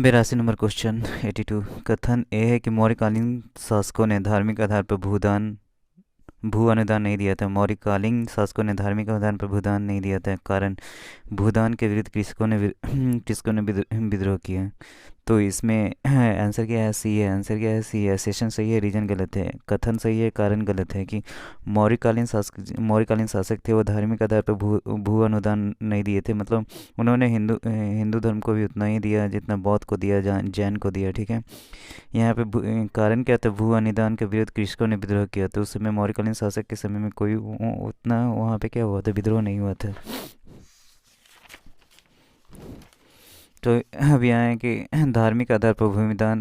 82 number question 82। कथन ए है कि मौर्यकालीन शासकों ने धार्मिक आधार पर भू अनुदान नहीं दिया था। मौर्यकालीन शासकों ने धार्मिक आधार पर भूदान नहीं दिया था, कारण भूदान के विरुद्ध कृषकों ने विद्रोह किया। तो इसमें आंसर क्या है? सी है। आंसर क्या है? सी है। सेशन सही है, रीजन गलत है। कथन सही है, कारण गलत है कि मौर्यकालीन शासक थे, वो धार्मिक आधार पर भू अनुदान नहीं दिए थे। मतलब उन्होंने हिंदू धर्म को भी उतना ही दिया जितना बौद्ध को दिया, जैन को दिया। ठीक है। यहाँ पे कारण क्या था? भू अनुदान के विरुद्ध कृषकों ने विद्रोह किया। तो उस समय मौर्यकालीन शासक के समय में कोई उतना वहाँ पे क्या हुआ था? विद्रोह नहीं हुआ था। तो अब यहाँ है कि धार्मिक आधार पर भूमिदान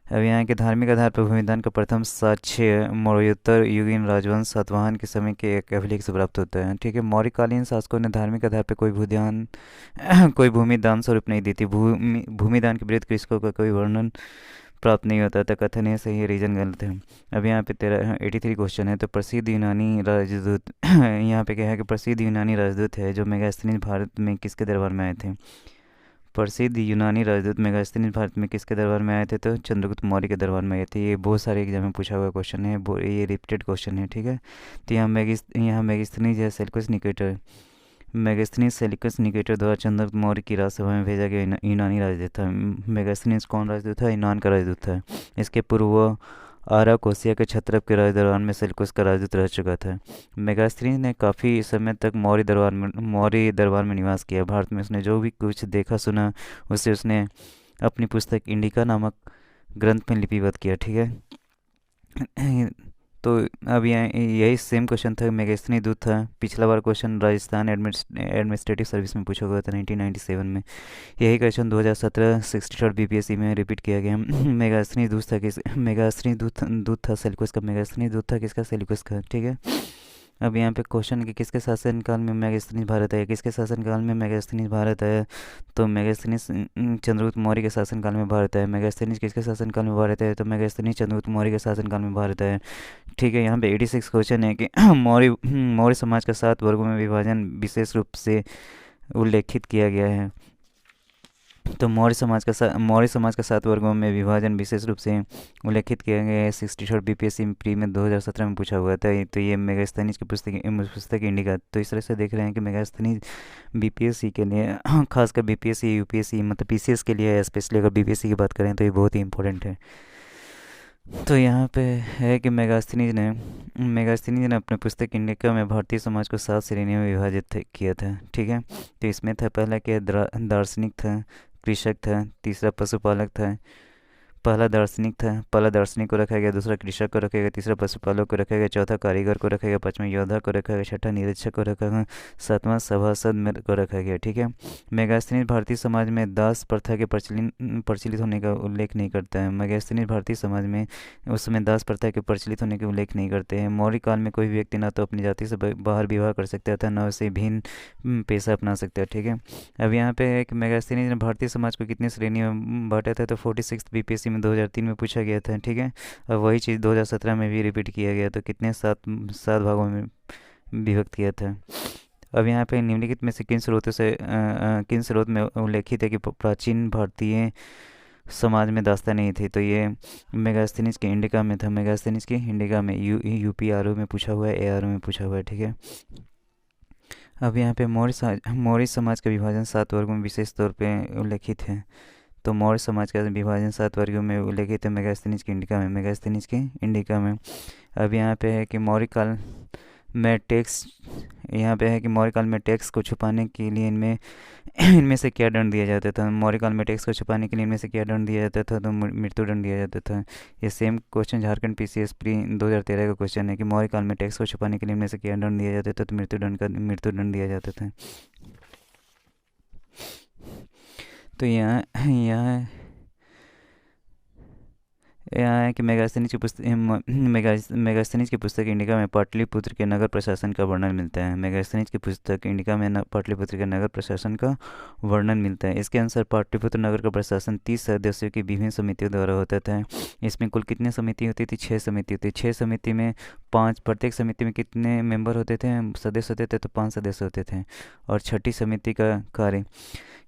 अब यहाँ के धार्मिक आधार पर भूमिदान का प्रथम साक्ष्य मौर्योत्तर युगीन राजवंश सातवाहन के समय के एक अभिलेख से प्राप्त होता है। ठीक है। मौर्यकालीन शासकों ने धार्मिक आधार पर कोई भूदान कोई भूमि दान स्वरूप नहीं दी थी। भूमिदान के विरुद्ध कृषकों का कोई वर्णन प्राप्त नहीं होता था। कथन है सही है, रीजन गलत है। अब यहाँ पे तेरा 83 क्वेश्चन है। तो प्रसिद्ध यूनानी राजदूत यहाँ पे क्या है कि प्रसिद्ध यूनानी राजदूत है जो मेगास्थनीज भारत में किसके दरबार में आए थे? प्रसिद्ध यूनानी राजदूत मेगास्थनीज भारत में किसके दरबार में आए थे? तो चंद्रगुप्त मौर्य के दरबार में आए थे। ये बहुत सारे एग्जाम में पूछा हुआ क्वेश्चन है, ये रिपीटेड क्वेश्चन है। ठीक है। तो यहाँ मेगास्थनीज या Seleucus Nicator Megasthenes Seleucus Nicator द्वारा चंद्रगुप्त मौर्य की राजसभा में भेजा गया यूनानी राजदूत था। मेगास्थनीज कौन राजदूत था? यूनान का राजदूत था। इसके पूर्व वह आरा कोसिया के क्षत्रप के राज दरबार में सेल्यूकस का राजदूत रह चुका था। मेगास्थनीज ने काफ़ी समय तक मौर्य दरबार में निवास किया। भारत में उसने जो भी कुछ देखा सुना उसे उसने अपनी पुस्तक इंडिका नामक ग्रंथ में लिपिबद्ध किया। ठीक है। तो अब यहाँ यही सेम क्वेश्चन था, मेगास्थनी दूत था। पिछला बार क्वेश्चन राजस्थान एडमिनिस्ट्रेटिव सर्विस में पूछा हुआ था 1997 में। यही क्वेश्चन 2017 63 बीपीएससी में रिपीट किया गया। मेगास्थनी दूत था सेल्यूकस का। मेगास्थनी दूत था किसका? सेल्यूकस का। ठीक है। अब यहाँ पे क्वेश्चन कि किसके शासनकाल में मेगास्थनीज भारत आया? किसके शासनकाल में मेगास्थनीज भारत आया? तो मेगास्थनीज चंद्रगुप्त मौर्य के शासनकाल में भारत आया। मेगास्थनीज किसके शासनकाल में भारत आया? तो मेगास्थनीज चंद्रगुप्त मौर्य के शासनकाल में भारत आया। ठीक है। यहाँ पे 86 क्वेश्चन है कि मौर्य समाज का 7 वर्गों में विभाजन विशेष रूप से उल्लेखित किया गया है। तो मौर्य समाज का 7 वर्गों में विभाजन विशेष रूप से उल्लेखित किया गया है। 63 बीपीएससी प्री में 2017 में पूछा हुआ था। तो ये मेगास्थनीज की पुस्तक इंडिका। तो इस तरह से देख रहे हैं कि मेगास्थनीज बीपीएससी के लिए खासकर बीपीएससी यूपीएससी मतलब पीसीएस के लिए, स्पेशली अगर बीपीएससी की बात करें तो ये बहुत ही इंपॉर्टेंट है। तो यहाँ पे है कि मेगास्थनीज ने अपने पुस्तक इंडिका में भारतीय समाज को 7 श्रेणियों में विभाजित किया था। ठीक है। तो इसमें था पहला क्या? दार्शनिक था, कृषक था, तीसरा पशुपालक था। पहला दार्शनिक को रखा गया, दूसरा कृषक को रखा गया, तीसरा पशुपालक को रखा गया, चौथा कारीगर को रखा गया, पांचवा योद्धा को रखा गया, छठा निरीक्षक को रखा गया, सातवां को रखा गया। ठीक है। मेगास्थनीज भारतीय समाज में दास प्रथा के प्रचलित होने का उल्लेख नहीं करता है। मेगास्थनीज भारतीय समाज में उस समय दास प्रथा के प्रचलित होने का उल्लेख नहीं करते हैं। मौर्य काल में कोई भी व्यक्ति ना तो अपनी जाति से बाहर विवाह कर सकता था, न उसे भिन्न पेशा अपना सकता है। ठीक है। अब यहाँ पे एक मेगास्थनीज ने भारतीय समाज को कितनी श्रेणियों में बांटा था? तो 46 बीपीएससी में 2003 में पूछा गया था। ठीक है। अब वही चीज़ 2017 में भी रिपीट किया गया। तो कितने? सात भागों में विभक्त किया था। अब यहाँ पे निम्नलिखित में से किन स्रोत में उल्लेखित है कि प्राचीन भारतीय समाज में दास्तां नहीं थी? तो ये मेगास्थनीज के इंडिका में था। मेगास्थनीज के इंडिका में यूपी आरओ में पूछा हुआ है, एआरओ में पूछा हुआ है। ठीक है। अब यहाँ पे मौर्य समाज का विभाजन 7 वर्गों में विशेष तौर पे उल्लेखित है। तो मौर्य समाज का विभाजन 7 वर्गों में उल्लेखित है मेगास्थनीज के इंडिका में। अब यहाँ पे है कि में टैक्स मौर्य काल में टैक्स को छुपाने के लिए इनमें इनमें से क्या दंड दिया जाता था? मौर्य काल में टैक्स को छुपाने के लिए इनमें से क्या दंड दिया जाता था? तो मृत्यु दंड दिया जाता था। ये same question Jharkhand PCS pre 2013 का क्वेश्चन है कि मौर्य काल में टैक्स को छुपाने के लिए इनमें से क्या दंड दिया जाता था? तो मृत्यु दंड दिया जाता था। तो यहाँ यहाँ यहाँ है कि मेगास्थनीज की पुस्तक मेगास्थनीज की पुस्तक इंडिका में पाटलिपुत्र के नगर प्रशासन का वर्णन मिलता है। मेगास्थनीज की पुस्तक इंडिका में पाटलिपुत्र के नगर प्रशासन का वर्णन मिलता है। इसके अनुसार पाटलिपुत्र नगर का प्रशासन 30 सदस्यों की विभिन्न समितियों द्वारा होता था। इसमें कुल कितनी समिति होती थी? 6 समिति होती। 6 समिति में 5, प्रत्येक समिति में कितने मेंबर होते थे, सदस्य होते थे? तो 5 सदस्य होते थे। और छठी समिति का कार्य,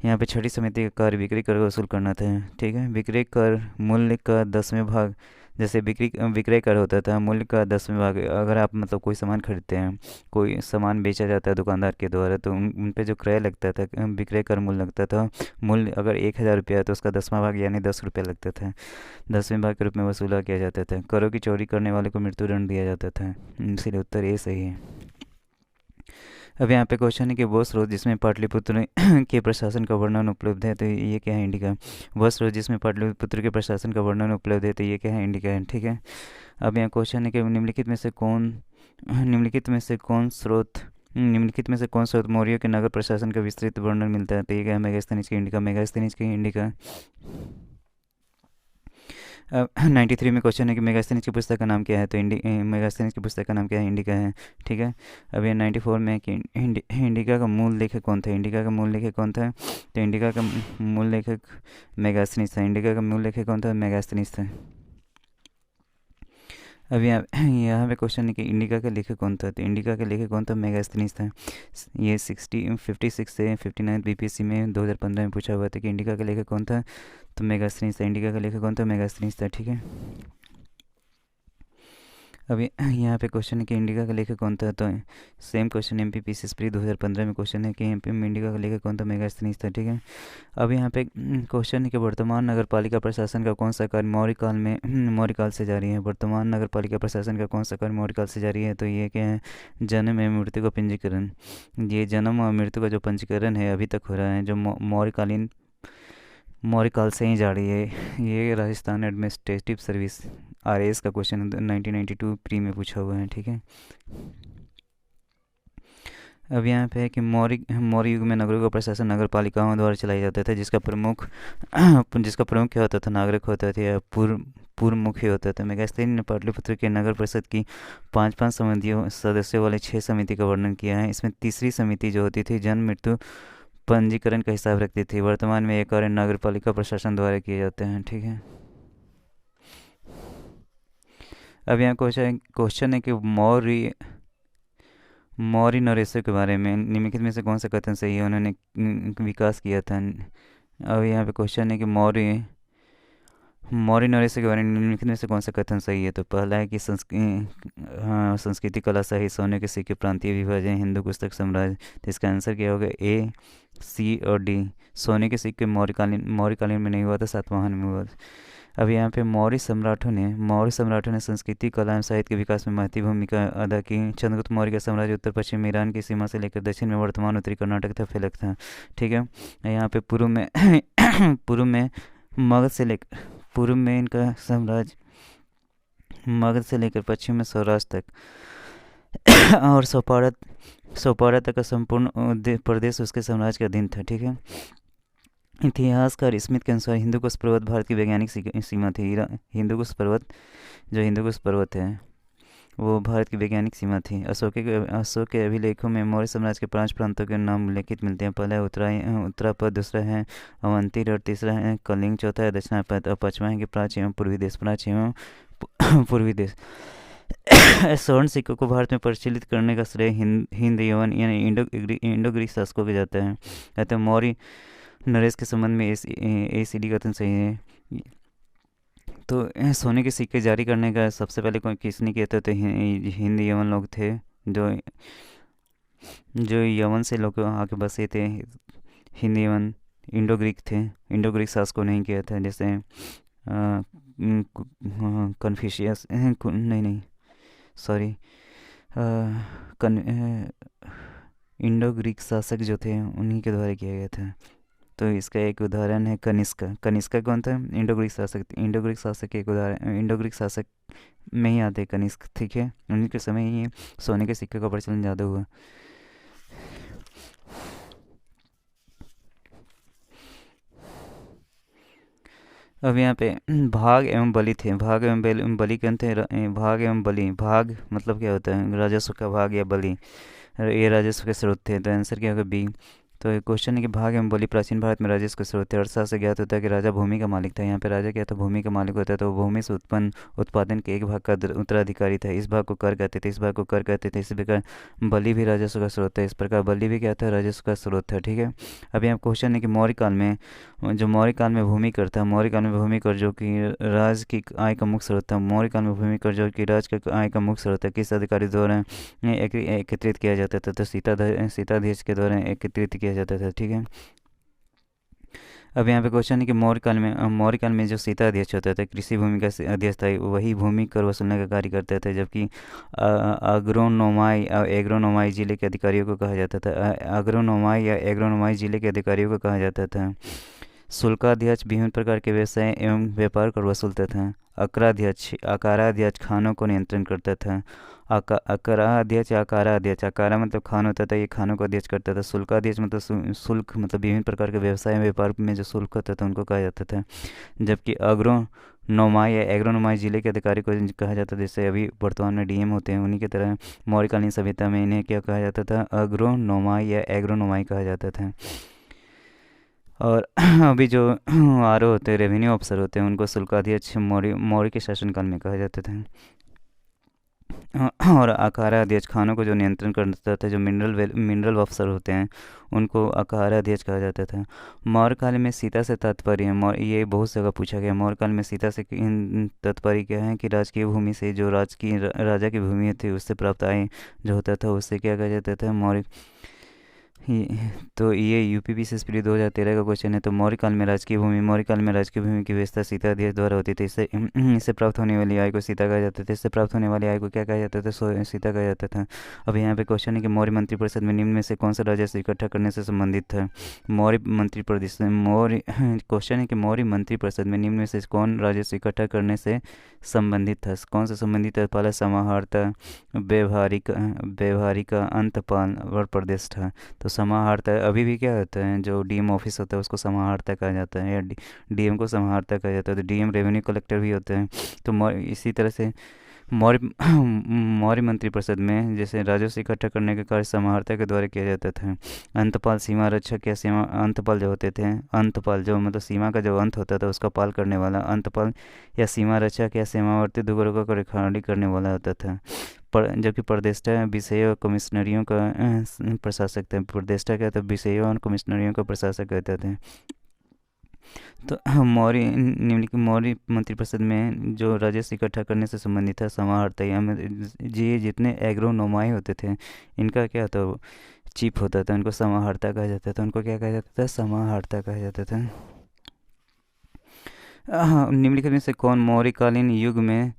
यहाँ पे छठी समिति का कार्य बिक्री कर वसूल करना था। ठीक है, विक्रय कर मूल्य का 10वें भाग, जैसे विक्रय कर होता था मूल्य का 10वें भाग। अगर आप मतलब कोई सामान खरीदते हैं, कोई सामान बेचा जाता है दुकानदार के द्वारा, तो उन पे जो क्रय लगता था, विक्रय कर मूल्य लगता था। मूल्य अगर 1000 रुपया है तो उसका 10वां भाग यानी 10 रुपये लगता था। 10वें भाग के रूप में वसूला किया जाता था। करों की चोरी करने वाले को मृत्युदंड दिया जाता था। इसलिए उत्तर ए सही है। अब यहाँ पे क्वेश्चन है कि वो स्रोत जिसमें पाटलिपुत्र के प्रशासन का वर्णन उपलब्ध है, तो ये क्या है? इंडिका। वह स्रोत जिसमें पाटलिपुत्र के प्रशासन का वर्णन उपलब्ध है, तो ये क्या है? इंडिका है। ठीक है। अब यहाँ क्वेश्चन है कि निम्नलिखित में से कौन स्रोत मौर्य के नगर प्रशासन का विस्तृत वर्णन मिलता है, तो ये क्या है? मेगास्थनीज की इंडिका। मेगास्थनीज की इंडिका। अब 93 में क्वेश्चन है कि मेगास्थनीज की पुस्तक का नाम क्या है, तो मेगास्थनीज की पुस्तक का नाम क्या है? इंडिका है। ठीक है। अब ये 94 में है कि इंडिका का मूल लेखक कौन था? इंडिका का मूल लेखक कौन था? तो इंडिका का मूल लेखक मेगास्थनीज था। इंडिका का मूल लेखक कौन था? मेगास्थनीज था। अब यहाँ पे क्वेश्चन है कि इंडिका का लेखक कौन था, तो इंडिका का लेखक कौन था? मेगास्थनीज था। ये 56 से 59 बीपीएससी में 2015 में पूछा हुआ था कि इंडिका का लेखक कौन था, तो मेगास्थनीज था। इंडिका का लेखक कौन था? मेगास्थनीज था। ठीक है। अभी यहाँ पे क्वेश्चन है कि इंडिका का लेखक कौन था, तो सेम क्वेश्चन एमपीपीसी प्री 2015 में क्वेश्चन है कि एमपी में इंडिका का लेखक कौन था? मेगास्थनीज था। ठीक है। अब यहाँ पे क्वेश्चन है कि वर्तमान नगर पालिका प्रशासन का कौन सा कार्य मौर्य काल में मौर्य काल से जारी है? वर्तमान नगर पालिका प्रशासन का कौन सा कार्य मौर्य काल से जारी है, तो ये क्या है? जन्म एवं मृत्यु का पंजीकरण। ये जन्म और मृत्यु का जो पंजीकरण है अभी तक हो रहा है, जो मौर्य काल से ही जारी है। ये राजस्थान एडमिनिस्ट्रेटिव सर्विस आरएएस का क्वेश्चन 1992 प्री में पूछा हुआ है। ठीक है। अब यहाँ पे है कि मौर्य युग में नगरों का प्रशासन नगर पालिकाओं द्वारा चलाया जाता था, जिसका प्रमुख क्या होता था? नागरिक होता था या पूर्व मुखी होता था। मेगास्थनी ने पाटलिपुत्र के नगर परिषद की 5-5 सदस्यों वाली 6 समिति का वर्णन किया है। इसमें तीसरी समिति जो होती थी जन्म मृत्यु पंजीकरण का हिसाब रखती थी। वर्तमान में ये कार्य नगर पालिका प्रशासन द्वारा किए जाते हैं। ठीक है। अब यहाँ क्वेश्चन है कि मौर्य नरेशों के बारे में निम्नलिखित में से कौन सा कथन सही है? उन्होंने विकास किया था। अब यहाँ पे क्वेश्चन है कि मौर्य नरेशों के बारे में निम्नलिखित में से कौन सा कथन सही है? तो पहला है कि संस्कृति कला साहित्य सोने के सिक्के प्रांतीय विभाजन हिंदू पुस्तक साम्राज्य। तो इसका आंसर क्या होगा? ए, सी और डी। सोने के सिक्के मौर्यकालीन में नहीं हुआ था, सातवाहन में हुआ था। अब यहाँ पे मौर्य सम्राटों ने संस्कृति कला एवं साहित्य के विकास में महत्वपूर्ण भूमिका अदा की। चंद्रगुप्त मौर्य का साम्राज्य उत्तर पश्चिम में ईरान की सीमा से लेकर दक्षिण में वर्तमान उत्तरी कर्नाटक तक फैलक था। ठीक है। यहाँ पे पूर्व में पूर्व में मगध से लेकर पूर्व में इनका साम्राज्य मगध से लेकर पश्चिम में सौराष्ट्र तक और सोपारा तक का संपूर्ण प्रदेश उसके साम्राज्य का अधीन था। ठीक है। इतिहासकार स्मिथ के अनुसार हिंदुकुश पर्वत भारत की वैज्ञानिक सीमा थी। हिंदुकुश पर्वत है वो भारत की वैज्ञानिक सीमा थी। अशोक के अभिलेखों में मौर्य साम्राज्य के 5 प्रांतों के नाम उल्लेखित मिलते हैं। पहला है उत्तरापद, दूसरा है अवंती, और तीसरा है कलिंग, चौथा है दक्षिणापद और पांचवा है कि प्राच्य एवं पूर्वी देश। स्वर्ण सिक्कों को भारत में प्रचलित करने का श्रेय हिंद यवन यानी इंडो ग्रीक शासकों को जाता है। अतः मौर्य नरेश के संबंध में एसीडी कथन सही है। तो सोने के सिक्के जारी करने का सबसे पहले किसने किया था? तो हिंद यवन लोग थे, जो यवन से लोग आके बसे थे। हिंद यवन इंडो ग्रीक शासकों ने किया था, जैसे कन्फ्यूशियस नहीं सॉरी इंडो ग्रीक शासक जो थे उन्हीं के द्वारा किया गया था। तो इसका एक उदाहरण है कनिष्का कौन था? इंडो ग्रीक शासक के एक उदाहरण इंडो ग्रीक शासक में ही आते कनिष्क। ठीक है। उन्हीं के समय ही सोने के सिक्के का प्रचलन ज़्यादा हुआ। अब यहाँ पे भाग एवं बलि थे। भाग एवं बलि के अंत भाग एवं बलि। भाग मतलब क्या होता है, राजस्व का भाग, या बलि ये राजस्व के स्रोत थे। तो आंसर क्या होगा, बी। तो ये क्वेश्चन है कि भाग एवं बलि प्राचीन भारत में राजस्व के स्रोत थे। अर्थशास्त्र से ज्ञात होता है कि राजा भूमि का मालिक था। यहाँ पे राजा क्या था, भूमि का मालिक होता है। तो भूमि से उत्पन्न उत्पादन के एक भाग का उत्तराधिकारी था। इस भाग को कर कहते थे, इस भाग को कर कहते थे। इसी प्रकार बलि भी राजस्व का स्रोत है। इस प्रकार बलि भी क्या था, राजस्व का स्रोत था। ठीक है। अब यहाँ क्वेश्चन है कि मौर्य काल में जो मौर्य काल में भूमि कर था, मौर्य काल में भूमि कर जो कि राज की आय का मुख्य स्रोत था। मौर्य काल में भूमि कर जो कि राज का आय का मुख्य स्रोत है, किस अधिकारी द्वारा एकत्रित किया जाता था। तो सीताधीश के द्वारा एकत्रित किया जाता था। ठीक है। अब यहाँ पे क्वेश्चन है कि मौर्य काल में जो सीताध्यक्ष होता था, कृषि भूमि का अध्यक्ष था, वही भूमि कर वसूलने का कार्य करते थे। जबकि अग्रोनोमाई और एग्रोनोमाई जिले के अधिकारियों को कहा जाता था। अग्रोनोमाई या एग्रोनोमाई जिले के अधिकारियों को कहा जाता था। शुल्काध्यक्ष विभिन्न प्रकार के व्यवसाय एवं व्यापार कर वसूलता था। अकाराध्यक्ष खानों को नियंत्रण करता था। अकाराध्यक्ष या अकाराध्यक्ष, अकारा मतलब खान होता था, ये खानों को अध्यक्ष करता था। शुल्काध्यक्ष मतलब शुल्क मतलब विभिन्न प्रकार के व्यवसाय एवं व्यापार में जो शुल्क होता था उनको कहा जाता था। जबकि अग्रोनोमाई या एग्रोनोमाई जिले के अधिकारी को कहा जाता था, जैसे अभी वर्तमान में डीएम होते हैं, उन्हीं की तरह मौर्यकालीन सभ्यता में इन्हें क्या कहा जाता था, अग्रोनोमाई या एग्रोनोमाई कहा जाता था। और अभी जो आरओ होते हैं, रेवेन्यू ऑफिसर होते हैं, उनको शुल्काध्यक्ष मौर्य मौर्य के शासनकाल में कहा जाता था। और अखाड़ा अध्यक्ष खानों को जो नियंत्रण करता था, जो मिनरल ऑफिसर होते हैं, उनको अखाड़ा अध्यक्ष कहा जाता था। मौर्य काल में सीता से तात्पर्य है, ये बहुत जगह पूछा गया। मौर्य काल में सीता से तात्पर्य क्या है कि राजकीय भूमि से, जो राजा की भूमि थी उससे प्राप्त आय जो होता था उससे क्या कहा जाता था, मौर्य। तो ये यूपीपीसीएसपी 2013 का क्वेश्चन है। तो मौर्य काल में राजकीय भूमि, मौर्य काल में राजकीय भूमि की व्यवस्था सीताध्यक्ष द्वारा होती थी। इससे प्राप्त होने वाली आय को सीता कहा जाता था। इससे प्राप्त होने वाली आय को क्या कहा जाता था, सीता कहा जाता था। अब यहाँ पे क्वेश्चन है कि मौर्य मंत्रिपरिषद में निम्न में से कौन सा राजस्व इकट्ठा करने से संबंधित था। मौर्य क्वेश्चन है कि मौर्य मंत्रिपरिषद में निम्न में से कौन राजस्व इकट्ठा करने से संबंधित था। कौन से संबंधित है, पहला समाहर्ता, व्यवहारिका, अंतपाल और प्रदेश था। तो समाहर्ता अभी भी क्या होता है, जो डीएम ऑफिस होता है उसको समाहर्ता कहा जाता है, या डीएम को समाहर्ता कहा जाता है। तो डीएम रेवेन्यू कलेक्टर भी होते हैं। तो इसी तरह से मौर्य मौर्य मंत्रिपरिषद में जैसे राजस्व इकट्ठा करने का कार्य समाहर्ता के द्वारा किया जाता था। अंतपाल सीमा रक्षक या सीमा अंतपाल जो होते थे, अंतपाल जो मतलब सीमा का जो अंत होता था उसका पाल करने वाला अंतपाल, या सीमा रक्षक या सीमावर्ती दुर्गों का रिखाड़ी करने वाला होता था। जबकि प्रदेष्टा विषयों और कमिश्नरियों का प्रशासक थे। प्रदेष्टा क्या था, विषयों और कमिश्नरियों का प्रशासक कहते थे। तो मौर्य निम्नलिखित मौर्य मंत्रिपरिषद में जो राजस्व इकट्ठा करने से संबंधित था समाहर्ता, ये जितने एग्रोनोमाई होते थे इनका क्या था, चीफ होता था, उनको समाहर्ता कहा जाता था। उनको क्या कहा जाता था, समाहर्ता कहा जाता था। निम्नलिखित में से कौन मौर्यकालीन युग में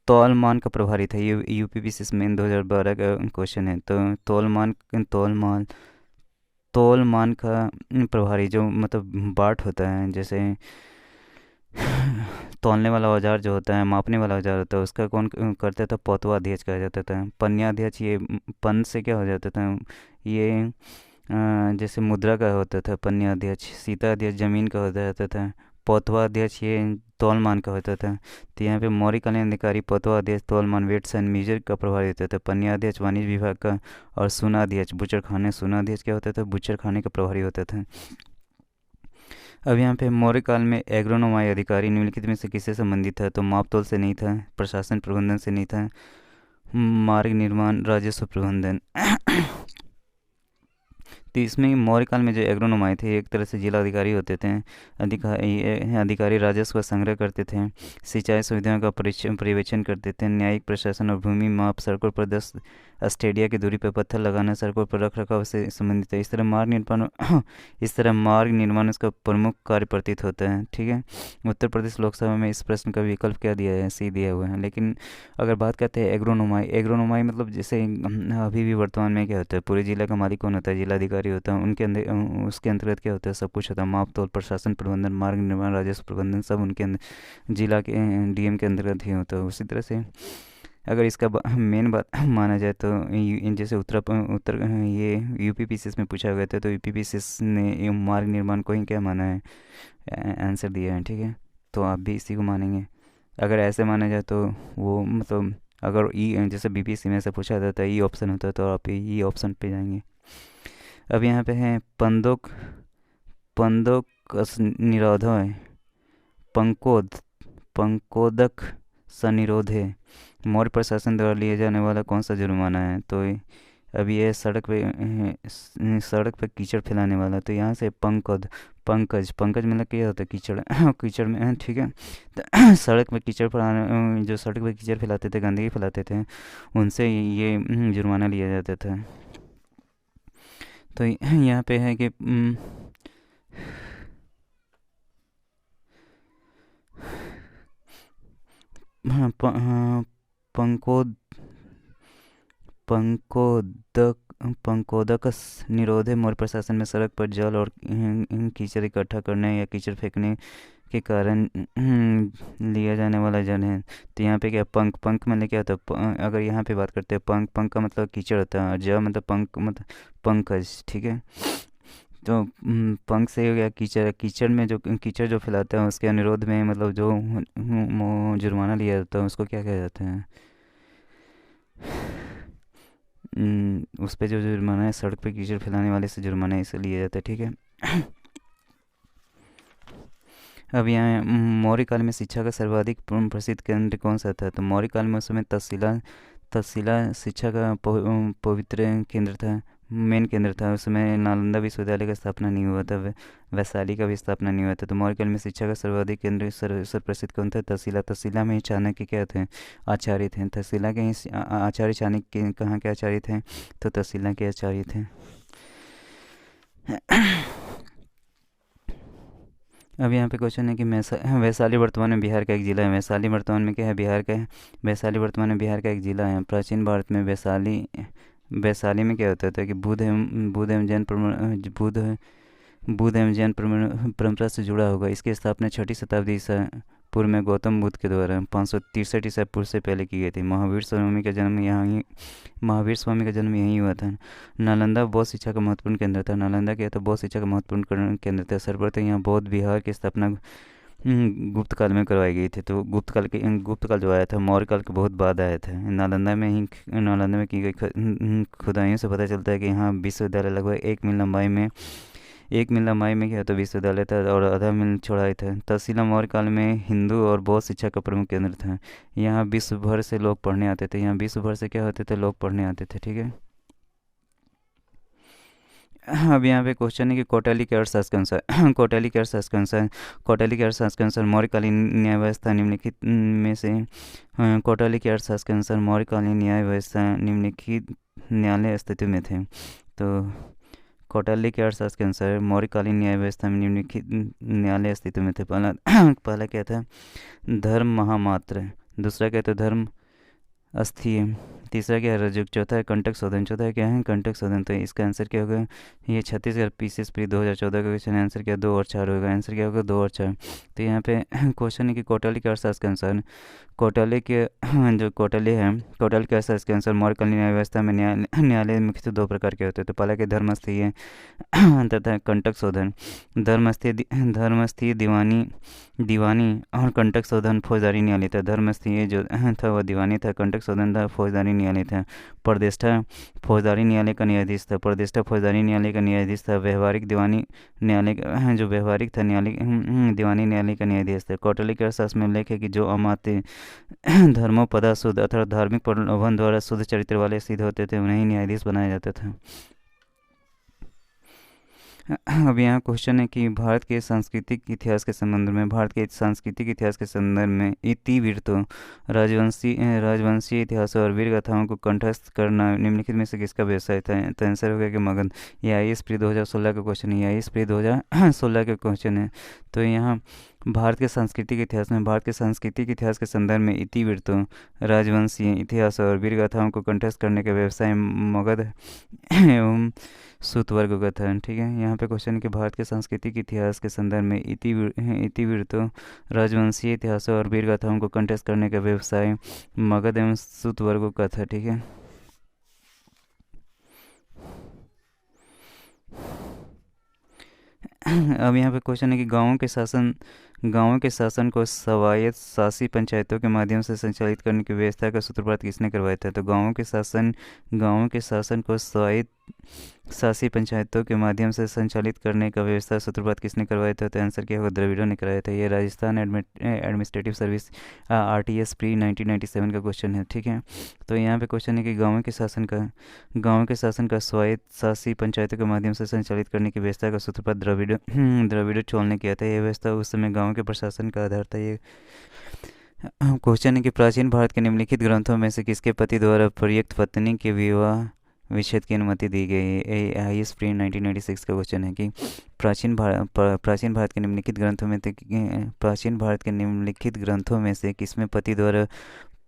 तौलमान का प्रभारी था। ये यूपीपीसीएस में 2012 का क्वेश्चन है। तो तौलमान का प्रभारी जो मतलब बाट होता है, जैसे तौलने वाला औजार जो होता है, मापने वाला औजार होता है, उसका कौन करता था, पौतवाध्यक्ष कहा जाता था। पन्याध्यक्ष, ये पन से क्या हो जाता था, ये जैसे मुद्रा का होता था पन्याध्यक्ष। सीताध्यक्ष जमीन का हो जाता था। पौतवाध्यक्ष ये तौलमान का होता था। तो यहाँ पे मौर्यकालीन अधिकारी पौतवाध्यक्ष तौलमान वेट्स एंड मीजर का प्रभारी होता था। पन्याध्यक्ष वाणिज्य विभाग का, और सुनाध्यक्ष बुचड़खाने, सुनाध्यक्ष क्या होता था, बुचड़खाने का प्रभारी होता था। अब यहाँ पे मौर्य काल में एग्रोनोमाई अधिकारी निम्नलिखित में से किससे संबंधित था। तो मापतोल से नहीं था, प्रशासन प्रबंधन से नहीं था, मार्ग निर्माण, राजस्व प्रबंधन। तो इसमें मौर्य काल में जो एग्रोनोमाई थे एक तरह से जिला अधिकारी होते थे। अधिकारी राजस्व का संग्रह करते थे, सिंचाई सुविधाओं का पर्यवेक्षण करते थे, न्यायिक प्रशासन और भूमि माप, सड़कों पर 10 स्टेडिया की दूरी पर पत्थर लगाना, सड़कों पर रख रखाव से संबंधित है। इस तरह मार्ग निर्माण उसका प्रमुख कार्य प्रतीत होता है। ठीक है। उत्तर प्रदेश लोकसभा में इस प्रश्न का विकल्प क्या दिया है, सी दिया हुआ है। लेकिन अगर बात करते हैं एग्रोनोमाई मतलब जैसे अभी भी वर्तमान में क्या होता है, पूरे जिला का मालिक कौन होता है, जिलाधिकारी होता है। उनके अंदर उसके अंतर्गत क्या होता है, सब कुछ होता है, माप तौल, प्रशासन प्रबंधन, मार्ग निर्माण, राजस्व प्रबंधन, सब उनके अंदर जिला के डीएम के अंतर्गत ही होता है। उसी तरह से अगर इसका मेन बात माना जाए तो जैसे उत्तर ये यूपीपीसीएस में पूछा गया था, तो यूपीपीसीएस ने मार्ग निर्माण को ही क्या माना है, आंसर दिया है। ठीक है। तो आप भी इसी को मानेंगे। अगर ऐसे माना जाए तो वो मतलब अगर ई जैसे बीपीएससी में से पूछा जाता है ई ऑप्शन होता है तो आप ई ऑप्शन पे जाएंगे। अब यहाँ पे है पंदोक पंदोक निरोधो है पंकोद पंकोदक सनिरोधे मौर्य प्रशासन द्वारा लिया जाने वाला कौन सा जुर्माना है? तो अभी ये सड़क पे कीचड़ फैलाने वाला, तो यहाँ से पंकज पंकज मतलब क्या होता है? कीचड़ कीचड़ में, ठीक है। तो सड़क पे कीचड़ फैलाने, जो सड़क पे कीचड़ फैलाते थे, गंदगी फैलाते थे, उनसे ये जुर्माना लिया जाता था। तो यहाँ पे है कि हाँ, पंकोद पंकोदक पंकोदकस निरोधे मौर्य प्रशासन में सड़क पर जल और कीचड़ इकट्ठा करने या कीचड़ फेंकने के कारण लिया जाने वाला जल है। तो यहाँ पे क्या पंख मतलब क्या होता है? अगर यहाँ पे बात करते हैं पंख का मतलब कीचड़ होता है और ज मतलब पंख मतलब पंकज, ठीक है। तो पंख से हो गया कीचड़, कीचड़ में जो कीचड़ जो फैलाता है उसके अनुरोध में मतलब जो जुर्माना लिया जाता है उसको क्या कहा जाता है? उस पे जो जुर्माना है, सड़क पे कीचड़ फैलाने वाले से जुर्माना इसे लिया जाता है, ठीक है। अब यहाँ मौर्य काल में शिक्षा का सर्वाधिक प्रसिद्ध केंद्र कौन सा था? तो मौर्य काल में उस समय तक्षशिला शिक्षा का पवित्र केंद्र था, मेन केंद्र था। उस समय नालंदा विश्वविद्यालय का स्थापना नहीं हुआ था, वैशाली का भी स्थापना नहीं हुआ था। तो मौर्य काल में शिक्षा का सर्वाधिक केंद्र सर्व प्रसिद्ध कौन था? तक्षशिला। तक्षशिला में ही चाणक्य क्या थे? आचार्य थे। तक्षशिला के ही आचार्य चाणक्य कहाँ के आचार्य थे? तो तक्षशिला के आचार्य थे। अब यहाँ पे क्वेश्चन है कि वैशाली वर्तमान में बिहार का एक ज़िला है। वैशाली वर्तमान में क्या है? बिहार का है। वैशाली वर्तमान में बिहार का एक ज़िला है। प्राचीन भारत में वैशाली में क्या होता था कि बुद्ध एवं जैन परंपरा से जुड़ा होगा। इसकी स्थापना 6ठी शताब्दी ईसा पूर्व में गौतम बुद्ध के द्वारा 563 ईसा पूर्व से पहले की गई थी। महावीर स्वामी का जन्म यहीं हुआ था। नालंदा बौद्ध शिक्षा का महत्वपूर्ण केंद्र था। नालंदा क्या था? बौद्ध शिक्षा का महत्वपूर्ण केंद्र था। सर्वप्रथम यहाँ बौद्ध विहार की स्थापना गुप्त काल में करवाई गई थी। तो गुप्त काल जो आया था मौर्य काल के बहुत बाद आया था। नालंदा में की गई खुदाइयों से पता चलता है कि यहाँ विश्वविद्यालय लगभग 1 मील लंबाई में क्या था? विश्वविद्यालय था और आधा मील चौड़ाई था। तक्षशिला मौर्य काल में हिंदू और बौद्ध शिक्षा का प्रमुख केंद्र था। यहाँ विश्व भर से लोग पढ़ने आते थे। यहाँ विश्व भर से क्या होते थे? लोग पढ़ने आते थे, ठीक है। अब यहाँ पे क्वेश्चन है कि कोटाली के अर्थशास्त्र के अनुसार कोटाली के अर्थशास्त्र के अनुसार मौर्यकालीन न्याय व्यवस्था निम्नलिखित में से कोटाली के अर्थशास्त्र के अनुसार मौर्यकालीन न्याय व्यवस्था निम्नलिखित न्यायालय अस्तित्व में थे। तो कोटाली के अर्थशास्त्र के अनुसार मौर्यकालीन न्याय व्यवस्था में निम्नलिखित न्यायालय अस्तित्व में थे। पहला क्या था? धर्म महामात्र। दूसरा क्या था? धर्म अस्थीय। तीसरा क्या है? रजुक। चौथा है कंटक शोधन। चौथा क्या है? कंटक शोधन। तो इसका आंसर क्या होगा? ये छत्तीसगढ़ पीसीएस प्री 2014 का क्वेश्चन। आंसर क्या? 2 और 4 होगा। आंसर क्या होगा? 2 और 4। तो यहाँ पे क्वेश्चन है कि कोटाली के अर्थशास्त्र के अनुसार कोटाली के जो कोटाली है कोटाली के अर्थशास्त्र के अनुसार मौर्यकालीन न्याय व्यवस्था में न्यायालय मुख्यतः 2 प्रकार के होते हैं। तो पहला के धर्मस्थीय तथा कंटक शोधन। धर्मस्थीय दीवानी और कंटक शोधन फौजदारी न्यायालय था। धर्मस्थीय जो था वह दीवानी था, कंटक शोधन था फौजदारी न्यायालय था। परदेष्टा फौजदारी न्यायालय का न्यायाधीश था। परदेष्टा फौजदारी न्यायालय का न्यायाधीश था। व्यवहारिक दीवानी न्यायालय जो व्यवहारिक था दीवानी न्यायालय का न्यायाधीश था। कोटाली के अर्थशास्त्र में उल्लेख है कि जो अमात्य धर्मोपदा शुद्ध अथवा धार्मिक प्रलोभन द्वारा शुद्ध चरित्र वाले सिद्ध होते थे उन्हें न्यायाधीश बनाया जाता था। अब यहाँ क्वेश्चन है कि भारत के सांस्कृतिक इतिहास के संदर्भ में इतिवृत्तों राजवंशीय इतिहास और वीर गाथाओं को कंठस्थ करना निम्नलिखित में से किसका व्यवसाय था? तो आंसर हो गया कि मगध। ये आईएएस प्री 2016 का क्वेश्चन है। आईएएस प्री 2016 का क्वेश्चन है। तो यहाँ भारत के सांस्कृतिक इतिहास के संदर्भ में इतिवृत्तों राजवंशीय इतिहास और वीर गाथाओं को कंठस्थ करने का व्यवसाय मगध एवं सूत वर्ग का था, ठीक है। यहाँ पे क्वेश्चन कि भारत के सांस्कृतिक इतिहास के संदर्भ में इतिवृत्तों राजवंशीय इतिहास और वीर गाथाओं को कंठस्थ करने का व्यवसाय मगध एवं सूत वर्गों का था, ठीक है। अब यहाँ पे क्वेश्चन है कि गांवों के शासन गांवों के शासन को स्वायत्त शासी पंचायतों के माध्यम से संचालित करने की व्यवस्था का सूत्रपात किसने करवाया था? तो गांवों के शासन को स्वायत्त शासी पंचायतों के माध्यम से संचालित करने का व्यवस्था सूत्रपात किसने करवाया था? तो आंसर क्या होगा? द्रविड़ों ने कराया था। ये Rajasthan administrative service RTS pre 1997 का क्वेश्चन है, ठीक है। तो यहाँ पे क्वेश्चन है कि गांव के शासन का स्वायत्त शासी पंचायतों के माध्यम से संचालित करने की व्यवस्था का सूत्रपात द्रविड़ चोल ने किया था। यह व्यवस्था उस समय गांव के प्रशासन का आधार था। ये क्वेश्चन है कि प्राचीन भारत के निम्नलिखित ग्रंथों में से किसके पति द्वारा प्रयुक्त पत्नी के विवाह विच्छेद की अनुमति दी गई है? आई एस प्री 1996 का क्वेश्चन है कि प्राचीन भारत के निम्नलिखित ग्रंथों में से किसमें पति द्वारा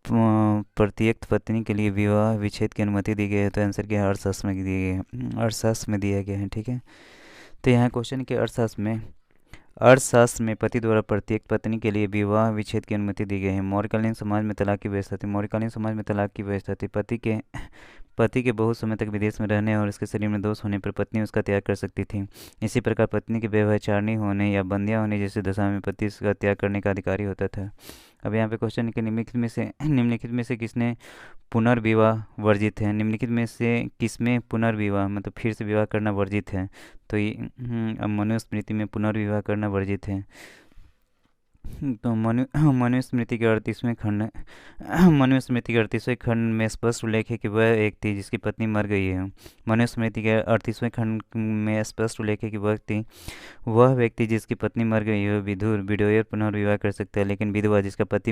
प्रत्येक पत्नी के लिए विवाह विच्छेद की अनुमति दी गई है? तो आंसर क्या है? अर्थशास्त्र में दी गई है, अर्थशास्त्र में दिया गया है, ठीक है। तो यहाँ क्वेश्चन है कि अर्थशास्त्र में पति द्वारा प्रत्येक पत्नी के लिए विवाह विच्छेद की अनुमति दी गई है। मौर्यकालीन समाज में तलाक की व्यवस्था थी। पति के बहुत समय तक विदेश में रहने और उसके शरीर में दोष होने पर पत्नी उसका त्याग कर सकती थी। इसी प्रकार पत्नी के व्यभिचारिणी होने या बंध्या होने जैसी दशा में पति उसका त्याग करने का अधिकारी होता था। अब यहाँ पे क्वेश्चन है कि निम्नलिखित में से किसने पुनर्विवाह वर्जित है? निम्नलिखित में से किसमें पुनर्विवाह मतलब फिर से विवाह करना वर्जित है? तो ये अब मनुस्मृति में पुनर्विवाह करना वर्जित है। तो मनुस्मृति के 38वें खंड में स्पष्ट उल्लेख है कि वह एक थी जिसकी पत्नी मर गई है। मनुस्मृति के 38वें खंड में स्पष्ट उल्लेख है कि वह व्यक्ति जिसकी पत्नी मर गई है विडोयर पुनर्विवाह कर सकता है, लेकिन विधवा जिसका पति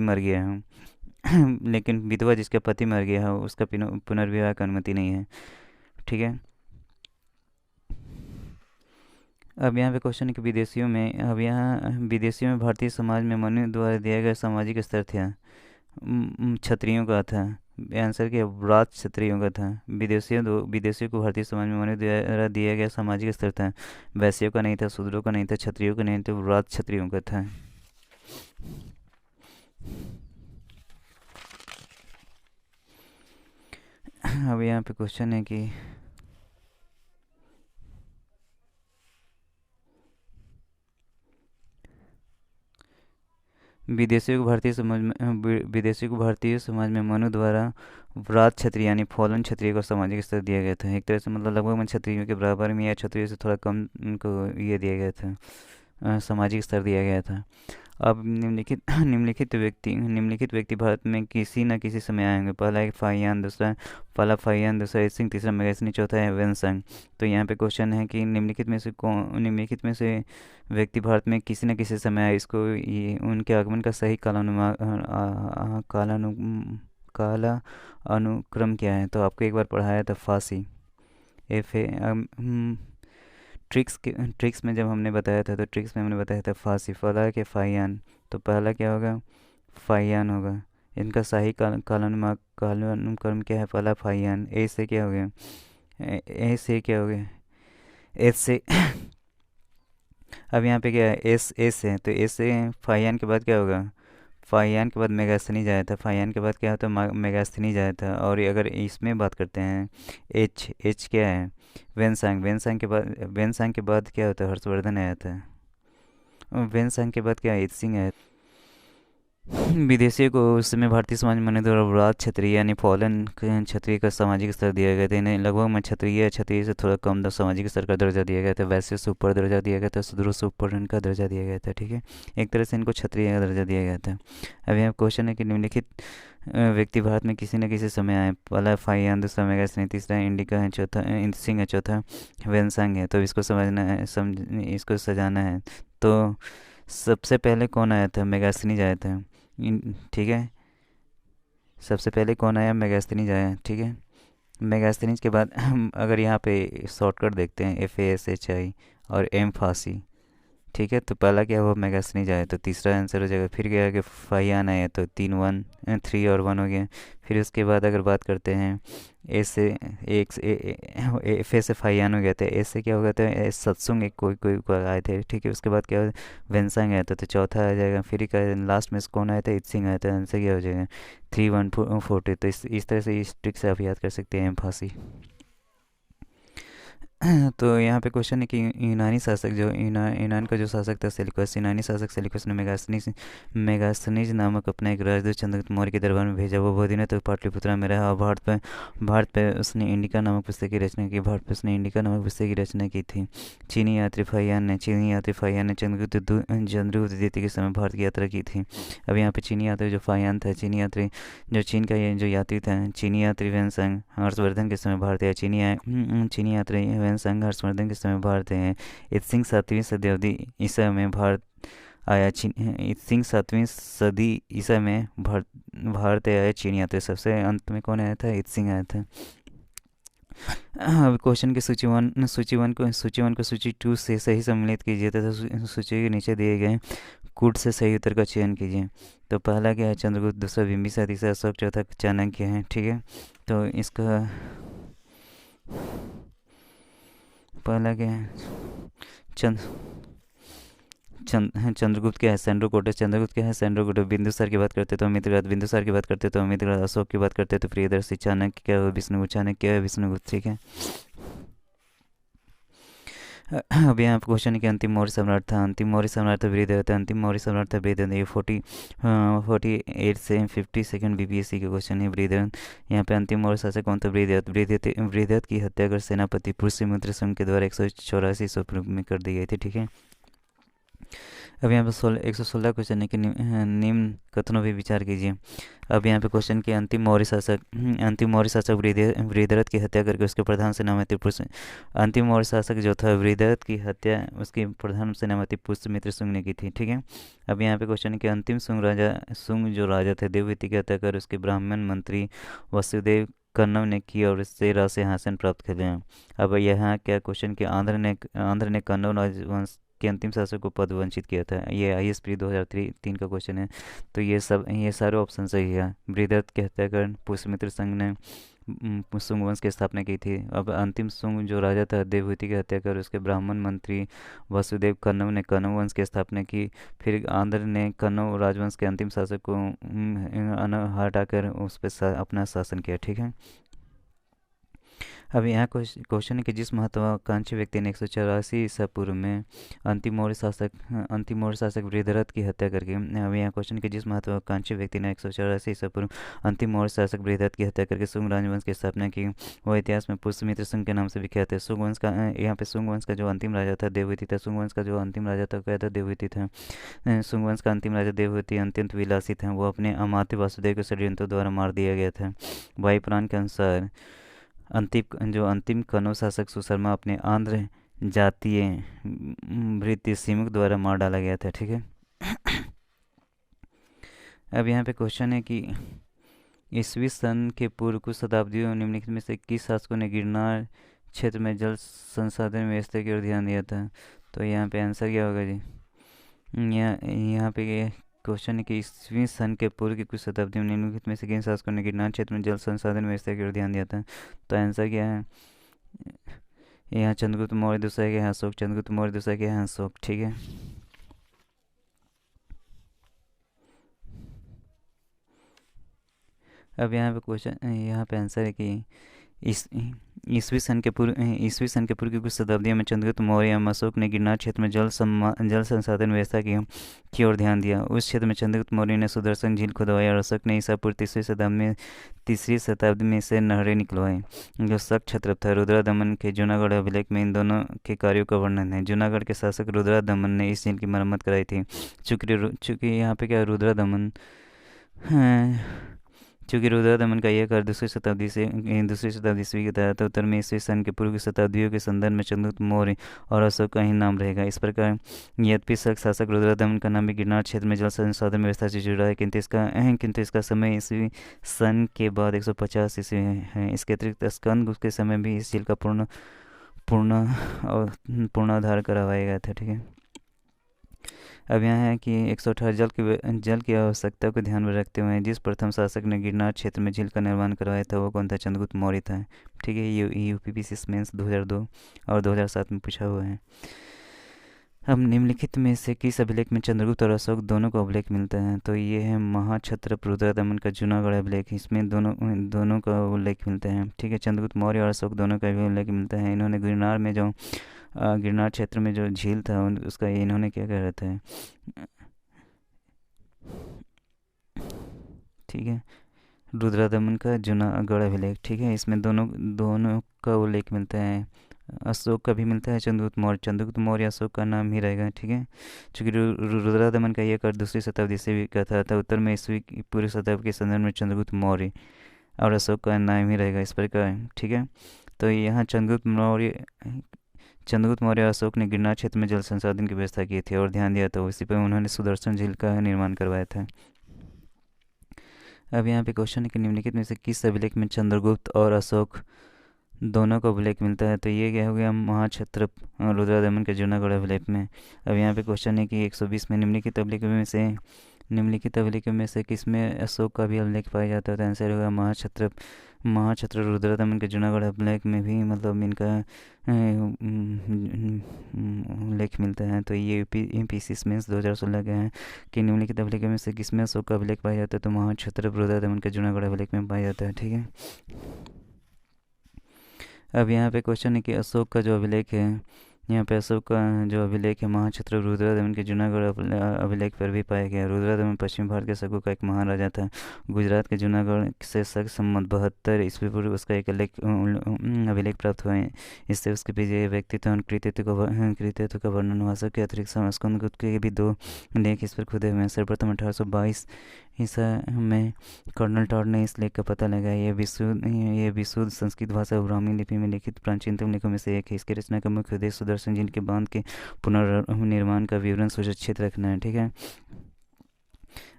मर गया है उसका पुनर्विवाह की अनुमति नहीं है, ठीक है। अब यहाँ पे क्वेश्चन है कि विदेशियों में भारतीय समाज में मनु द्वारा दिया गया सामाजिक स्तर था। क्षत्रियों का था। आंसर क्या? राज क्षत्रियों का था। विदेशियों को भारतीय समाज में मनु द्वारा दिया गया सामाजिक स्तर था। वैश्यों का नहीं था, शूद्रों का नहीं था, क्षत्रियों का नहीं था, राज क्षत्रियों का था। अब यहाँ पे क्वेश्चन है कि विदेशियों को भारतीय समाज में मनु द्वारा राज क्षत्रिय यानी फॉलन क्षत्रिय को सामाजिक स्तर दिया गया था। एक तरह से मतलब लगभग में क्षत्रियों के बराबर में या क्षत्रियों से थोड़ा कम उनको ये दिया गया था, सामाजिक स्तर दिया गया था। अब निम्नलिखित व्यक्ति भारत में किसी न किसी समय आएंगे। पहला फाहियान, दूसरा ईत सिंह, तीसरा मेघासनी, चौथा है वेनसंग। तो यहाँ पे क्वेश्चन है कि निम्नलिखित में से व्यक्ति भारत में किसी न किसी समय आए। इसको ये उनके आगमन का सही काला अनुक्रम क्या है? तो आपको एक बार पढ़ाया था फांसी। एफ ए ट्रिक्स में जब हमने बताया था तो ट्रिक्स में हमने बताया था फांसी। फला के फाहियान, तो पहला क्या होगा? फाहियान होगा। इनका सही कालानुक्रम क्या है? फला फाहियान। ए से क्या हो गया? एस से अब यहाँ पे क्या है? एस है, तो एस से फाहियान के बाद क्या होगा? फाहियान के बाद मेगास्थनी जाया था। फाहियान के बाद क्या होता है? मेगास्थनी जाया था। और अगर इसमें बात करते हैं एच क्या है? वेनसांग के बाद क्या होता है? हर्षवर्धन आया था। वेनसांग के बाद क्या है? इत सिंह आया। विदेशियों को उस समय भारतीय समाज में द्वारा राज क्षत्रिय यानी फॉलन क्षत्रिय का सामाजिक स्तर दिया गया था। इन्हें लगभग में क्षत्रिय से थोड़ा कम सामाजिक स्तर का दर्जा दिया गया था। वैश्य से ऊपर दर्जा दिया गया था, शूद्रों से ऊपर इनका दर्जा दिया गया था, ठीक है। एक तरह से इनको क्षत्रिय का दर्जा दिया गया था। अब यहाँ क्वेश्चन है कि निम्नलिखित व्यक्ति भारत में किसी न किसी समय आए। पहला फाहियान, दूसरा मेघासनी, तीसरा इंडिका है, चौथा इंद सिंह है, चौथा वेनसांग है। तो इसको इसको सजाना है। तो सबसे पहले कौन आया था? मेगास्थनी आया था, ठीक है। सबसे पहले कौन आया? मेगास्थनीज आया, ठीक है। मेगास्थनीज के बाद हम अगर यहाँ पे शॉर्टकट देखते हैं FASHI और M फांसी, ठीक है। तो पहला क्या हुआ? मेगास्थनीज आया, तो तीसरा आंसर हो जाएगा। फिर क्या है कि फाहियान आया, तो 3 और 1 हो गया। फिर उसके बाद अगर बात करते हैं एस से F से फाहियान हो गया था। एस से क्या हो गया था? सत्सुंग एक कोई आए थे, ठीक है। उसके बाद क्या वेंसांग आया था, तो चौथा आ जाएगा। फिर लास्ट में कौन आया था? इत सिंह आया था। आंसर क्या हो जाएगा? 3 1 4 2। तो इस तरह से इस ट्रिक से आप याद कर सकते हैं फांसी। तो यहाँ पे क्वेश्चन है कि यूनानी शासक जो यूनान का जो शासक था सेल्यूकस, यूनानी शासक सेल्यूकस ने मेगास्थनीज नामक अपना एक राजदूत चंद्रगुप्त मौर्य के दरबार में भेजा। वो बहुत दिनों तक पाटलिपुत्रा में रहा और भारत पे उसने इंडिका नामक पुस्तक की रचना की। भारत पे उसने इंडिका नामक पुस्तक की रचना की थी। चीनी यात्री फाहियान ने चंद्रगुप्त द्वितीय के समय भारत की यात्रा की थी। अब यहाँ पे चीनी यात्री जो फाहियान था, चीनी यात्री जो चीन का ये जो यात्री था, चीनी यात्री वैनसंग हर्षवर्धन के समय भारत आया। चीनी यात्री वैनसंग हर्षवर्धन के समय भारत आए। इत्सिंग 7वीं शताब्दी ईसा में भारत आया। इत्सिंग 7वीं सदी ईसा में भारत आया चीनी यात्री। सबसे अंत में कौन आया था? इत्सिंग आया था। अब क्वेश्चन की सूची वन को सूची टू से सही सम्मिलित कीजिए तथा सूची के नीचे दिए गए कूट से सही उत्तर का चयन कीजिए। तो पहला क्या है? चंद्रगुप्त। दूसरा बिंबिसार। तीसरा अशोक। चौथा चाणक्य है। ठीक है, तो इसका पहला क्या है? चंद्रगुप्त क्या है? सेंड्रोकोटस। चंद्रगुप्त क्या है? सेंड्रोकोटस। बिंदुसार की बात करते तो अमितग्रात। बिंदुसार की बात करते तो अमितग्रात। अशोक की बात करते तो प्रियदर्शी। चाणक्य क्या है? विष्णुगुप्त। चाणक्य क्या है? विष्णुगुप्त। ठीक है, अब यहाँ पे क्वेश्चन है कि अंतिम मौर्य सम्राट था। अंतिम मौर्य सम्राट था वृहदेव। अंतिम मौर्य सम्राट था वृहदेव। ये 48 से 52 बीपीएससी के क्वेश्चन है। वृहदेव। यहाँ पे अंतिम मौर्य शासक कौन था? वृहदेव की हत्या कर सेनापति पुष्यमित्र सिंह के द्वारा 184 ईस्वी पूर्व में कर दी गई थी। ठीक है, अब यहाँ पे 116 क्वेश्चन है कि निम्न कथनों पर विचार कीजिए। अब यहाँ पे क्वेश्चन कि अंतिम मौर्य शासक वृहदरथ की हत्या करके उसके प्रधान सेनापति अंतिम मौर्य शासक जो था वृहदरथ की हत्या उसके प्रधान सेनापति पुष्यमित्र शुंग ने की थी। ठीक है, अब यहाँ पे क्वेश्चन है कि अंतिम शुंग जो राजा थे देवहूति की हत्या कर उसके ब्राह्मण मंत्री वसुदेव कन्नव ने की और इससे राज सिंहासन प्राप्त कर लिया। अब यहाँ क्या क्वेश्चन कि आंध्र ने कन्नव राजवंश के अंतिम शासक को पद वंचित किया था। ये ISP 2003 का क्वेश्चन है। तो ये सारे ऑप्शन सही है। वृहदरथ की हत्या कर पुष्यमित्र संघ ने शुंग वंश की स्थापना की थी। अब अंतिम शुंग जो राजा था देवहूति की हत्या कर उसके ब्राह्मण मंत्री वसुदेव कन्नव ने कन्नव वंश की स्थापना की। फिर आंध्र ने कन्नव राजवंश के अंतिम शासक को हटाकर उस पर अपना शासन किया। ठीक है, अब यहाँ क्वेश्चन है कि जिस महत्वाकांक्षी व्यक्ति ने 184 ईसा पूर्व में अंतिम मौर्य शासक वृहदरथ की हत्या करके अब यहाँ क्वेश्चन कि जिस महत्वाकांक्षी व्यक्ति ने 184 ईसा पूर्व अंतिम मौर्य शासक वृहदरथ की हत्या करके शुंग राजवंश की स्थापना की वो इतिहास में पुष्यमित्र शुंग के नाम से विख्यात है। शुंग वंश का यहाँ पे शुंग वंश का जो अंतिम राजा था देवहूति था। शुंग वंश का जो अंतिम राजा था क्या था? देवहूति था। शुंग वंश का अंतिम राजा देवहूति अत्यंत विलासी था। वो अपने अमात्य वासुदेव के षड्यंत्रों द्वारा मार दिया गया था। वायुपुराण के अनुसार अंतिम कनौज शासक सुशर्मा अपने आंध्र जातीय भृत्य सिमुक द्वारा मार डाला गया था। ठीक है, अब यहाँ पे क्वेश्चन है कि ईस्वी सन के पूर्व कुछ शताब्दियों निम्नलिखित में से किस शासकों ने गिरनार क्षेत्र में जल संसाधन व्यवस्था की ओर ध्यान दिया था? तो यहाँ पे आंसर क्या होगा जी? यहाँ पे क्वेश्चन है कि ईस्वी सन के पूर्व की कुछ शताब्दी में निम्नलिखित में से किन शासकों ने गिरनार क्षेत्र में जल संसाधन व्यवस्था की ओर ध्यान दिया था? तो आंसर क्या है? यहाँ चंद्रगुप्त मौर्य। दूसरा क्या है? अशोक। चंद्रगुप्त मौर्य। दूसरा क्या है? अशोक। ठीक है, अब यहाँ पे क्वेश्चन यहाँ पे आंसर है कि इस ईस्वी सन के पूर्व की कुछ शताब्दियों में चंद्रगुप्त मौर्य एवं अशोक ने गिरनार क्षेत्र में जल संसाधन व्यवस्था की ओर ध्यान दिया। उस क्षेत्र में चंद्रगुप्त मौर्य ने सुदर्शन झील खुदवाई और अशोक ने ईसा पूर्व तीसरी शताब्दी में से नहरें निकलवाई। जो शक क्षत्रप था रुद्रादमन के जूनागढ़ अभिलेख में इन दोनों के कार्यों का वर्णन है। जूनागढ़ के शासक रुद्रादमन ने इस झील की मरम्मत कराई थी। चूँकि यहाँ पे क्या रुद्रादमन चूँकि रुद्रदमन का यह कार्य दूसरी शताब्दी ईस्वी के तहत उत्तर में ईस्वी सन के पूर्व की शताब्दियों के संदर्भ में चंद्रगुप्त मौर्य और अशोक का ही नाम रहेगा। इस प्रकार यद्यपि शासक रुद्रदमन का नाम भी गिरनार क्षेत्र में जल संसाधन व्यवस्था से जुड़ा है, किंतु इसका समय ईस्वी सन के बाद 150 ईस्वी है। इसके अतिरिक्त स्कंद के समय भी इस झील का पूर्णाधार करवाया गया था। ठीक है, अब यहाँ है कि 118 जल की आवश्यकता को ध्यान में रखते हुए जिस प्रथम शासक ने गिरनार क्षेत्र में झील का निर्माण करवाया था वो कौन था? चंद्रगुप्त मौर्य था। ठीक है, UPPC मेंस 2002 और 2007 में पूछा हुआ है। अब निम्नलिखित में से किस अभिलेख में चंद्रगुप्त और अशोक दोनों को अभिलेख मिलता है? तो ये है महाक्षत्रप रुद्रदमन का जूनागढ़ अभिलेख। इसमें दोनों दोनों का उल्लेख मिलता है। ठीक है, चंद्रगुप्त मौर्य और अशोक दोनों का भी उल्लेख मिलता है। इन्होंने गिरनार में जो गिरनार क्षेत्र में जो झील था उसका इन्होंने क्या कर रखा है? ठीक है, रुद्रदमन का जूनागढ़ अभिलेख। ठीक है, इसमें दोनों दोनों का उल्लेख मिलता है। अशोक का भी मिलता है, चंद्रगुप्त मौर्य अशोक का नाम ही रहेगा। ठीक है, चूँकि रुद्रदमन का यह कर दूसरी शताब्दी से भी कथा था। उत्तर में ईस्वी की पूर्व शताब्दी के संदर्भ में चंद्रगुप्त मौर्य और अशोक का नाम ही रहेगा इस प्रकार। ठीक है, तो यहाँ चंद्रगुप्त मौर्य और अशोक ने गिरनार क्षेत्र में जल संसाधन की व्यवस्था की थी और ध्यान दिया था। इसी पर उन्होंने सुदर्शन झील का निर्माण करवाया था। अब यहाँ पे क्वेश्चन है कि निम्नलिखित में से किस अभिलेख में चंद्रगुप्त और अशोक दोनों को अभिलेख मिलता है? तो ये क्या हो गया? महाक्षत्रप रुद्रदमन के जूनागढ़ अभिलेख में। अब यहाँ पे क्वेश्चन है कि 120 में निम्नलिखित अभिलेखों में से किस में अशोक का भी अभिलेख पाया जाता है? तो आंसर होगा महाक्षत्र रुद्रदमन के जूनागढ़ अभिलेख में भी मतलब इनका उल्लेख मिलता है। तो ये यूपीएससी मेंस 2016 का है कि निम्नलिखित अभिलेखों में से किसमें अशोक का अभिलेख पाया जाता है? तो महाक्षत्र रुद्रदमन के जूनागढ़ अभिलेख में पाया जाता है। ठीक है, अब यहाँ पे क्वेश्चन है कि अशोक का जो अभिलेख है, यहाँ पे अशोक का जो अभिलेख है महाक्षत्र रुद्रदमन के जूनागढ़ अभिलेख पर भी पाया गया। रुद्रदमन पश्चिम भारत के शकों का एक महान राजा था। गुजरात के जूनागढ़ से शक संवत 72 ईस्वी पूर्व उसका एक अभिलेख प्राप्त हुआ है। इससे उसके विजय व्यक्तित्व और कृतित्व का वर्णन हुआ। के अतिरिक्त स्कंद गुप्त के भी 2 लेख इस पर खुदे हुए हैं। सर्वप्रथम 1822 ईसा में कर्नल टॉड ने इस लेख का पता लगाया। ये विशुद्ध संस्कृत भाषा और ब्राह्मी लिपि में लिखित प्राचीनतम लेखों में से एक है। इसकी रचना का मुख्य उद्देश्य सुदर्शन झील के बांध के पुनर्निर्माण का विवरण सुरक्षित रखना है। ठीक है,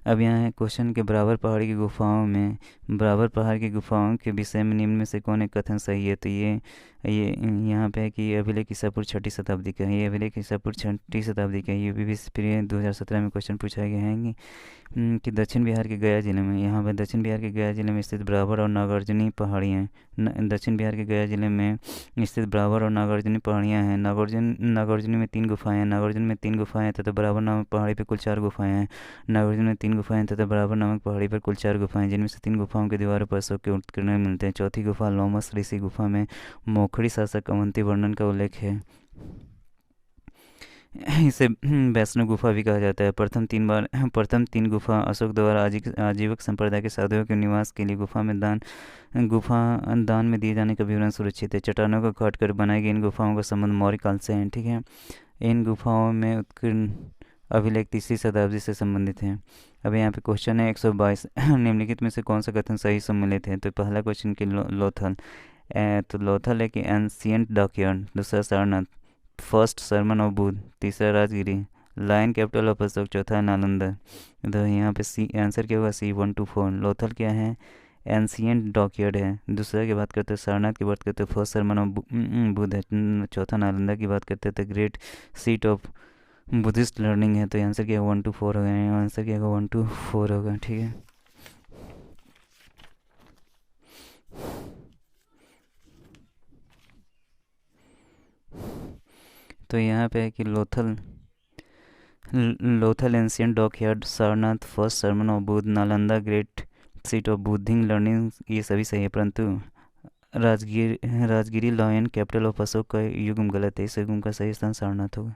अब यहाँ है क्वेश्चन के बराबर पहाड़ की गुफाओं के विषय में निम्न में से कौन एक कथन सही है? तो ये यहाँ पे है कि ये अभिलेख ईसा पूर्व 6ठी शताब्दी का है। ये अभिलेख ईसा पूर्व 6ठी शताब्दी का है। ये भी 2017 में क्वेश्चन पूछा गया है कि दक्षिण बिहार के गया जिले में, यहाँ पर दक्षिण बिहार के गया जिले में स्थित ब्राह्मण और नागार्जुनी पहाड़ियाँ दक्षिण बिहार के गया जिले में स्थित ब्राह्मण और नागार्जुनी पहाड़ियाँ हैं। नागार्जुनी में 3 गुफाएँ हैं। नागार्जुन में 3 गुफाएँ तथा ब्राह्मण नामक पहाड़ी पर कुल 4 गुफाएँ हैं। नागार्जुन में 3 गुफाएं तथा ब्राह्मण नामक पहाड़ी पर कुल 4 गुफाएं, जिनमें से 3 गुफाओं की दीवारों पर अशोक के उत्कीर्ण मिलते हैं। चौथी गुफा लोमस ऋषि गुफा में मोखड़ी शासक अवंती वर्णन का उल्लेख है। इसे वैष्णव गुफा भी कहा जाता है। प्रथम 3 गुफा अशोक द्वारा आजीवक संप्रदाय के साधुओं के निवास के लिए गुफा दान में दिए जाने का विवरण सुरक्षित है। चट्टानों को काट कर बनाई गई इन गुफाओं का संबंध मौर्य काल से है। ठीक है, इन गुफाओं में उत्कीर्ण अभिलेख 3री शताब्दी से संबंधित हैं। अब यहाँ पे क्वेश्चन है 122 निम्नलिखित में से कौन सा कथन सही सम्मिलित है? तो पहला क्वेश्चन कि लोथल तो लोथल है कि एंशियंट डॉकयार्ड। दूसरा Sarnath, first sermon of Buddha. तीसरा Rajgiri, lion capital of Ashoka. चौथा नालंदा। तो यहाँ पे सी आंसर क्या होगा? C124। लोथल क्या है? एंशियंट डॉकयार्ड है। दूसरा की बात करते हैं सारनाथ की बात करते हैं फर्स्ट सरमन ऑफ बुद्ध है। चौथा नालंदा की बात करते हैं the great seat of Buddhist learning है। तो आंसर क्या है? 1 to 4 होगा। आंसर क्या होगा? 1 to 4 होगा। ठीक है, तो यहाँ पे है कि Lothal ancient dockyard, Sarnath, first sermon of Buddha, Nalanda great seat of Buddhist learning, ये सभी सही है। परंतु Rajgiri lion capital of Ashoka का युग्म गलत है। इस युग्म का सही स्थान सारनाथ होगा।